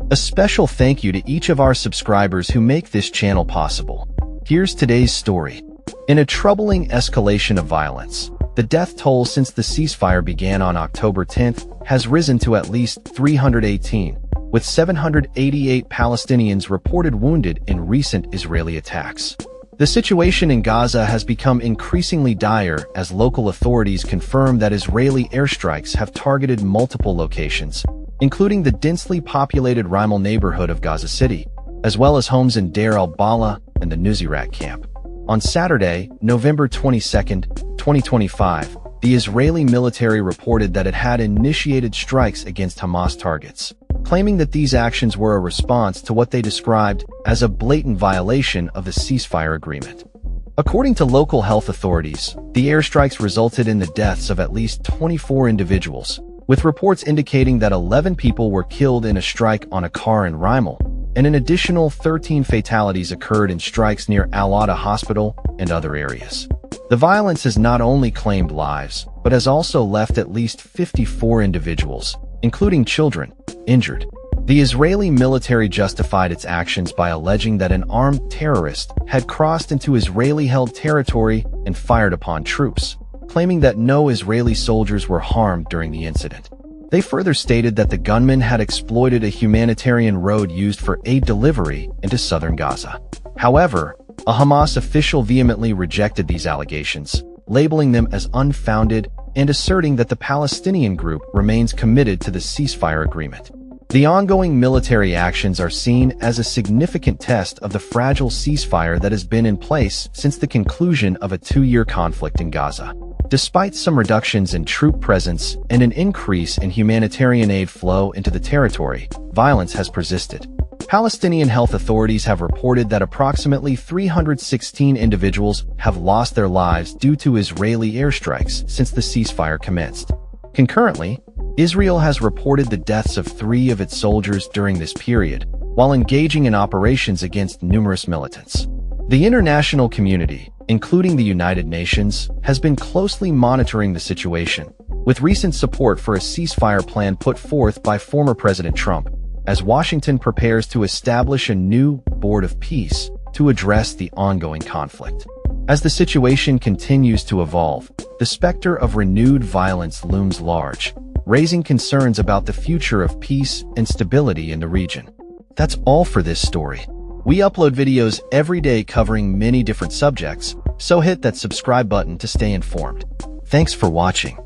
A special thank you to each of our subscribers who make this channel possible. Here's today's story. In a troubling escalation of violence, the death toll since the ceasefire began on October 10th has risen to at least 318, with 788 Palestinians reported wounded in recent Israeli attacks. The situation in Gaza has become increasingly dire as local authorities confirm that Israeli airstrikes have targeted multiple locations, including the densely populated Rimal neighborhood of Gaza City, as well as homes in Deir al-Balah and the Nuseirat camp. On Saturday, November 22, 2025, the Israeli military reported that it had initiated strikes against Hamas targets, claiming that these actions were a response to what they described as a blatant violation of the ceasefire agreement. According to local health authorities, the airstrikes resulted in the deaths of at least 24 individuals, with reports indicating that 11 people were killed in a strike on a car in Rimal, and an additional 13 fatalities occurred in strikes near Al-Adha Hospital and other areas. The violence has not only claimed lives, but has also left at least 54 individuals, including children, injured. The Israeli military justified its actions by alleging that an armed terrorist had crossed into Israeli-held territory and fired upon troops, claiming that no Israeli soldiers were harmed during the incident. They further stated that the gunman had exploited a humanitarian road used for aid delivery into southern Gaza. However, a Hamas official vehemently rejected these allegations, labeling them as unfounded and asserting that the Palestinian group remains committed to the ceasefire agreement. The ongoing military actions are seen as a significant test of the fragile ceasefire that has been in place since the conclusion of a 2-year conflict in Gaza. Despite some reductions in troop presence and an increase in humanitarian aid flow into the territory, violence has persisted. Palestinian health authorities have reported that approximately 316 individuals have lost their lives due to Israeli airstrikes since the ceasefire commenced. Concurrently, Israel has reported the deaths of 3 of its soldiers during this period, while engaging in operations against numerous militants. The international community, including the United Nations, has been closely monitoring the situation, with recent support for a ceasefire plan put forth by former President Trump, as Washington prepares to establish a new Board of Peace to address the ongoing conflict. As the situation continues to evolve, the specter of renewed violence looms large, raising concerns about the future of peace and stability in the region. That's all for this story. We upload videos every day covering many different subjects, so hit that subscribe button to stay informed. Thanks for watching.